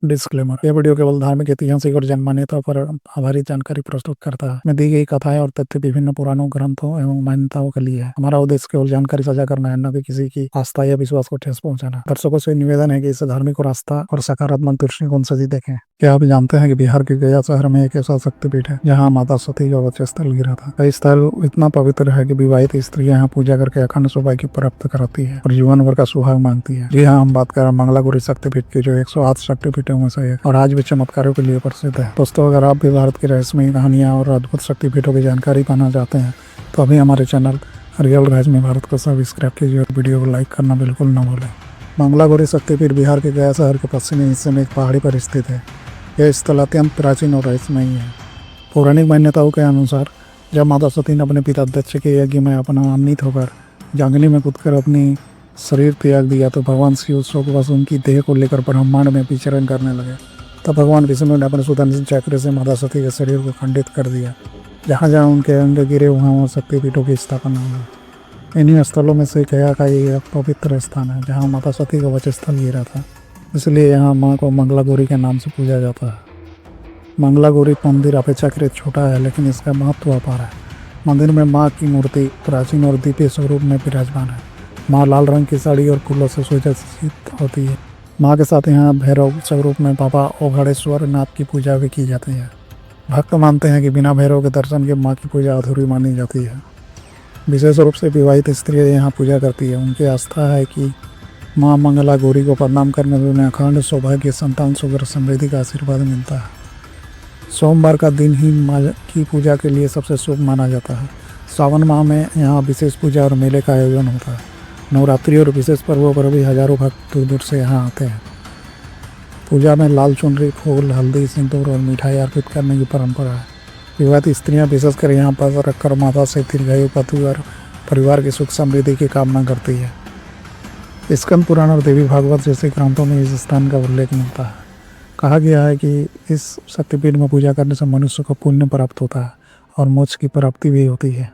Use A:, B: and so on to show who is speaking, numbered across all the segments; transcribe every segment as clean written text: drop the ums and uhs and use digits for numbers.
A: Disclaimer: यह video केवल धार्मिक, ऐतिहासिक और जनमान्यता पर आधारित जानकारी प्रस्तुत करता है। में दी गई कथाएं और तथ्य विभिन्न पुराणों, ग्रंथों एवं मान्यताओं के लिए है। हमारा उद्देश्य केवल जानकारी साझा करना है, न कि किसी की आस्था या विश्वास को ठेस पहुंचाना। दर्शकों से निवेदन है कि इसे धार्मिक और आस्था और सकारात्मक दृष्टिकोण से ही देखें। क्या आप जानते हैं कि बिहार के गया शहर में एक ऐसा शक्तिपीठ है जहाँ माता सती का वक्ष स्थल गिरा था। यह स्थल इतना पवित्र है कि विवाहित स्त्रियां यहाँ पूजा करके अखंड सौभाग्य प्राप्त करती है और जीवन भर का सुहाग मांगती है। जी हाँ, हम बात कर रहे हैं मंगलागौरी शक्तिपीठ की, जो 108 शक्तिपीठों में से एक और आज भी चमत्कारों के लिए प्रसिद्ध है। दोस्तों, अगर आप भी भारत की रहस्यमयी कहानियां और अद्भुत शक्तिपीठों की जानकारी पाना चाहते हैं तो अभी हमारे चैनल रियल रहस्यमय भारत को सब्सक्राइब कीजिए और वीडियो को लाइक करना बिल्कुल न भूलें। मंगलागौरी शक्तिपीठ बिहार के गया शहर के पश्चिमी हिस्से में एक पहाड़ी पर स्थित है। यह स्थल अत्यंत प्राचीन और रहस्यमयी है। पौराणिक मान्यताओं के अनुसार जब माता सती ने अपने पिता दक्ष के यज्ञ में अपमानित होकर जंगली में कूदकर अपनी शरीर त्याग दिया तो भगवान शिव शोकवश उनकी देह को लेकर ब्रह्मांड में विचरण करने लगे। तब भगवान विष्णु ने अपने सुदर्शन चक्र से माता सती के शरीर को खंडित कर दिया। जहाँ जहाँ उनके अंग गिरे वहाँ शक्तिपीठों की स्थापना हुई। इन्हीं स्थलों में से गया का ये एक पवित्र स्थान है जहाँ माता सती का वक्ष स्थल गिरा था, इसलिए यहाँ माँ को मंगलागौरी के नाम से पूजा जाता है। मंगलागौरी मंदिर अपेक्षाकृत छोटा है, लेकिन इसका महत्व अपार है। मंदिर में माँ की मूर्ति प्राचीन और दिव्य स्वरूप में विराजमान है। माँ लाल रंग की साड़ी और फूलों से सुसज्जित होती है। माँ के साथ यहाँ भैरव स्वरूप में बाबा ओघड़ेश्वर नाथ की पूजा भी की जाती है। भक्त मानते हैं कि बिना भैरव के दर्शन के माँ की पूजा अधूरी मानी जाती है। विशेष रूप से विवाहित स्त्रियाँ यहाँ पूजा करती है। उनकी आस्था है कि माँ मंगलागौरी को प्रणाम करने से उन्हें अखंड सौभाग्य, संतान, सुख और समृद्धि का आशीर्वाद मिलता है। सोमवार का दिन ही माँ की पूजा के लिए सबसे शुभ माना जाता है। सावन माह में यहाँ विशेष पूजा और मेले का आयोजन होता है। नवरात्रि और विशेष पर्वों पर भी हजारों भक्त दूर दूर से यहाँ आते हैं। पूजा में लाल चुनरी, फूल, हल्दी, सिंदूर और मिठाई अर्पित करने की परंपरा है। विवाहित स्त्रियाँ विशेषकर यहाँ पर रखकर माता से दीर्घायु, पति और परिवार की सुख समृद्धि की कामना करती है। स्कंद पुराण और देवी भागवत जैसे ग्रंथों में इस स्थान का उल्लेख मिलता है। कहा गया है कि इस शक्तिपीठ में पूजा करने से मनुष्य को पुण्य प्राप्त होता है और मोक्ष की प्राप्ति भी होती है।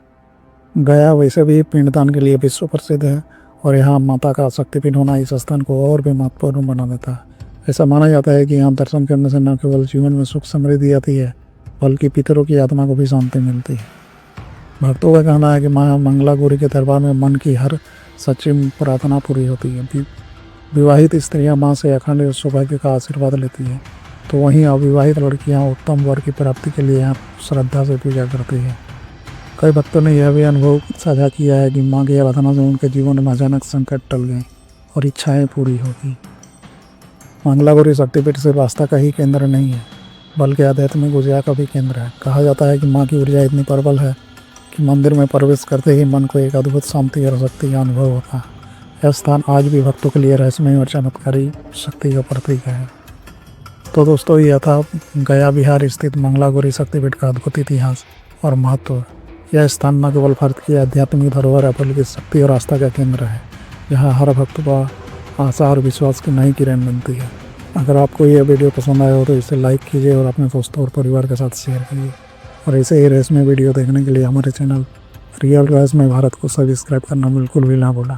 A: गया वैसे भी पिंडदान के लिए विश्व प्रसिद्ध है और यहाँ माता का शक्तिपीठ होना इस स्थान को और भी महत्वपूर्ण बना देता है। ऐसा माना जाता है कि यहाँ दर्शन करने से न केवल जीवन में सुख समृद्धि आती है, बल्कि पितरों की आत्मा को भी शांति मिलती है। भक्तों का कहना है कि माँ मंगलागौरी के दरबार में मन की हर सच्ची प्रार्थना पूरी होती है। विवाहित स्त्रियां माँ से अखंड सौभाग्य का आशीर्वाद लेती है, तो वहीं अविवाहित लड़कियां उत्तम वर की प्राप्ति के लिए यहाँ श्रद्धा से पूजा करती है। कई भक्तों ने यह भी अनुभव साझा किया है कि माँ की आराधना से उनके जीवन में अचानक संकट टल गए और इच्छाएं पूरी हो गई। मंगलागौरी शक्तिपीठ सिर्फ आस्था का ही केंद्र नहीं है, बल्कि आध्यात्मिक ऊर्जा का भी केंद्र है। कहा जाता है कि माँ की ऊर्जा इतनी प्रबल है कि मंदिर में प्रवेश करते ही मन को एक अद्भुत शांति और शक्ति का अनुभव होता है। यह स्थान आज भी भक्तों के लिए रहस्यमय और चमत्कारी शक्ति का प्रतीक है। तो दोस्तों, यह था गया बिहार स्थित मंगलागौरी शक्तिपीठ का अद्भुत इतिहास और महत्व। यह स्थान न केवल भारत की आध्यात्मिक धरोहर है, बल्कि शक्ति और आस्था का केंद्र है, जहाँ हर भक्त को आशा और विश्वास की नई किरण मिलती है। अगर आपको यह वीडियो पसंद आया हो तो इसे लाइक कीजिए और अपने दोस्तों और परिवार के साथ शेयर कीजिए। और ऐसे ही रहस्यमय वीडियो देखने के लिए हमारे चैनल रियल रहस्यमय भारत को सब्सक्राइब करना बिल्कुल भी ना भूलें।